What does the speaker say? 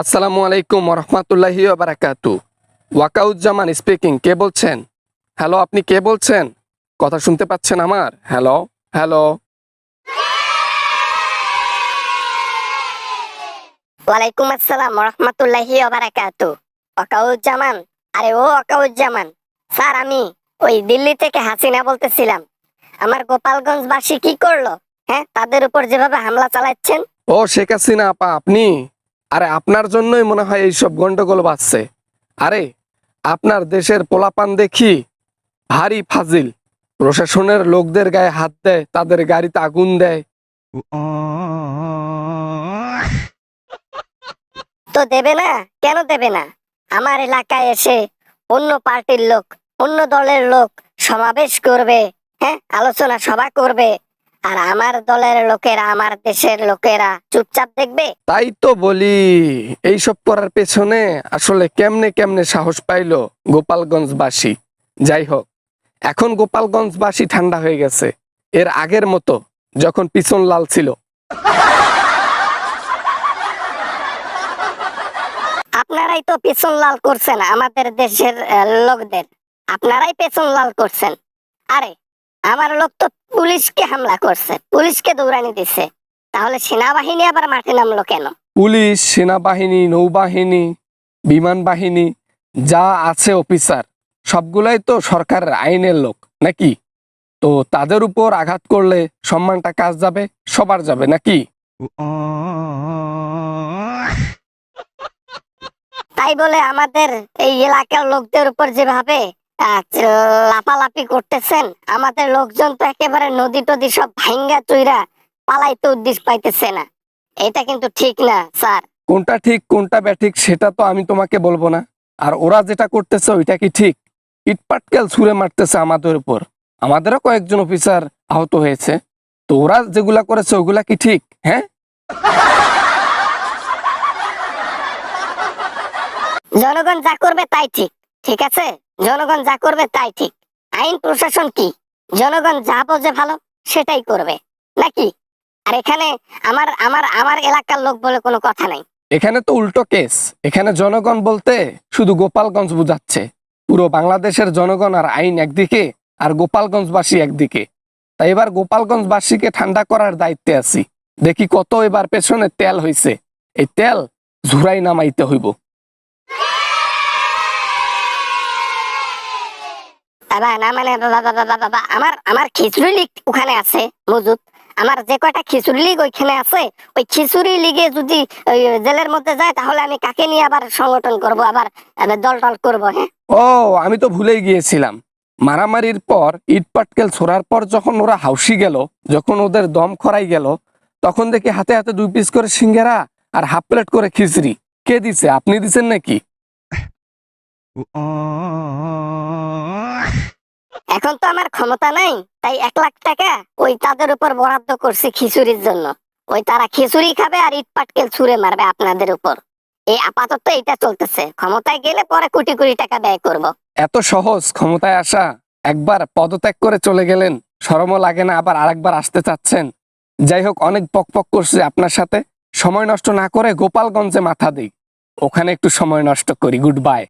আসসালামু আলাইকুম রহমতুল্লাহি ওয়া বারাকাতু। ওয়াকাউজ্জামান স্পিকিং। কে বলছেন? হ্যালো, আপনি কে বলছেন? কথা শুনতে পাচ্ছেন আমার? Hello hello. ওয়ালাইকুম আসসালাম রহমতুল্লাহি ওয়া বারাকাতু। ওয়াকাউজ্জামান, আরে ও ওয়াকাউজ্জামান স্যার, আমি ওই দিল্লি থেকে হাসিনা বলতেছিলাম। আমার গোপালগঞ্জবাসী কি করলো? হ্যাঁ, তাদের উপর যেভাবে হামলা চালাচ্ছেন। ও শেখ হাসিনা আপা, আপনি? আরে আপনার জন্যই মনে হয় এইসব গন্ডগোল বাজছে। আরে আপনার দেশের পোলাপান দেখি ভারী ফাজিল। প্রশাসনের লোকদের গায়ে হাত দেয়, তাদের গাড়িতে আগুন দেয়। তো দেবে না? কেন দেবে না? আমার এলাকায় এসে অন্য পার্টির লোক, অন্য দলের লোক সমাবেশ করবে, হ্যাঁ, আলোচনা সভা করবে, আর আমার দলের লোকেরা, আমার দেশের লোকেরা চুপচাপ দেখবে। তাই তো বলি, এইসব করার পেছনে আসলে কেমনে কেমনে সাহস পাইলো গোপালগঞ্জবাসী। যাই হোক, এখন গোপালগঞ্জবাসী ঠান্ডা হয়ে গেছে। এর আগের মতো যখন পিছন লাল ছিল। আপনারাই তো পেছন লাল করছেন আমাদের দেশের লোকদের। আপনারাই পেছন লাল করছেন। আরে আমার লোক তো পুলিশকে হামলা করছে, পুলিশকে দৌড়ানি দিছে, তাহলে সেনাবাহিনী আবার মাঠে নামলো কেন? পুলিশ, সেনাবাহিনী, নৌবাহিনী, বিমান বাহিনী যা আছে অফিসার, সবগুলাই তো সরকারের আইনের লোক নাকি? তো তাদের উপর আঘাত করলে সম্মানটা কাজ যাবে, সবার যাবে নাকি? তাই বলে আমাদের এই এলাকার লোকদের উপর যেভাবে লাফালাফি করতেছেন, আমাদের লোকজন তো একেবারে নদী টদী সব ভাঙ্গা চুইরা পালাইতে উদ্দেশ্য পাইতেছে না। এটা কিন্তু ঠিক না স্যার। কোনটা ঠিক কোনটা ব্যাঠিক সেটা তো আমি তোমাকে বলবো না। আর ওরা যেটা করতেছে ওইটা কি ঠিক? ইটপাটকেল ছুঁড়ে মারতেছে আমাদের উপর। আমাদেরও কয়েকজন অফিসার আহত হয়েছে। তো ওরা যেগুলা করেছে ওগুলা কি ঠিক? হ্যাঁ, জনগণ যা করবে তাই ঠিক, ঠিক আছে? জনগণ যা করবে তাই ঠিক। আইন প্রশাসন কি? জনগণ যা বোঝে ভালো সেটাই করবে নাকি? আর এখানে আমার আমার আমার এলাকার লোক বলে কোনো কথা নাই। এখানে তো উল্টো কেস। এখানে জনগণ বলতে শুধু গোপালগঞ্জ বুঝাচ্ছে। পুরো বাংলাদেশের জনগণ আর আইন একদিকে, আর গোপালগঞ্জবাসী একদিকে। তাই এবার গোপালগঞ্জবাসীকে ঠান্ডা করার দায়িত্বে আছি। দেখি কত এবার পেছনে তেল হইছে। এই তেল ঝুরাই নামাইতে হইব। বাবা না মানে বাবা, আমার খিচুড়ি লিগ ওখানে আছে মজুদ। আমার যে কয়টা খিচুড়ি লিগ ওইখানে আছে, ওই খিচুড়ি লিগে যদি ওই জেলের মধ্যে যায়, তাহলে আমি কাকে নিয়ে আবার সংগঠন করব, আবার দল টল করবো? হ্যাঁ, ও, আমি তো ভুলেই গিয়েছিলাম। মারামারির পর, ইট পাটকেল ছোড়ার পর যখন ওরা হাউসি গেল, যখন ওদের দম খরাই গেল, তখন দেখি হাতে হাতে 2 পিস করে সিঙ্গারা আর হাফ প্লেট করে খিচড়ি। কে দিছে? আপনি দিছেন নাকি? এখন তো আমার ক্ষমতা নাই, তাই 1 লাখ টাকা ওই তাদের উপর বরাদ্দ করছি খিচুড়ির জন্য। ওই তারা খিচুড়ি খাবে আর ইট পাটকেল ছুঁড়ে মারবে আপনাদের উপর। এই আপাতত এটা চলতেছে, ক্ষমতায় গেলে পরে কোটি কোটি টাকা ব্যয় করব। এত সহজ ক্ষমতায় আসা? একবার পদত্যাগ করে চলে গেলেন, শরমও লাগে না, আবার আরেকবার আসতে চাচ্ছেন? যাই হোক, অনেক পক করছে আপনার সাথে। সময় নষ্ট না করে গোপালগঞ্জে মাথা দিই, ওখানে একটু সময় নষ্ট করি। Good bye.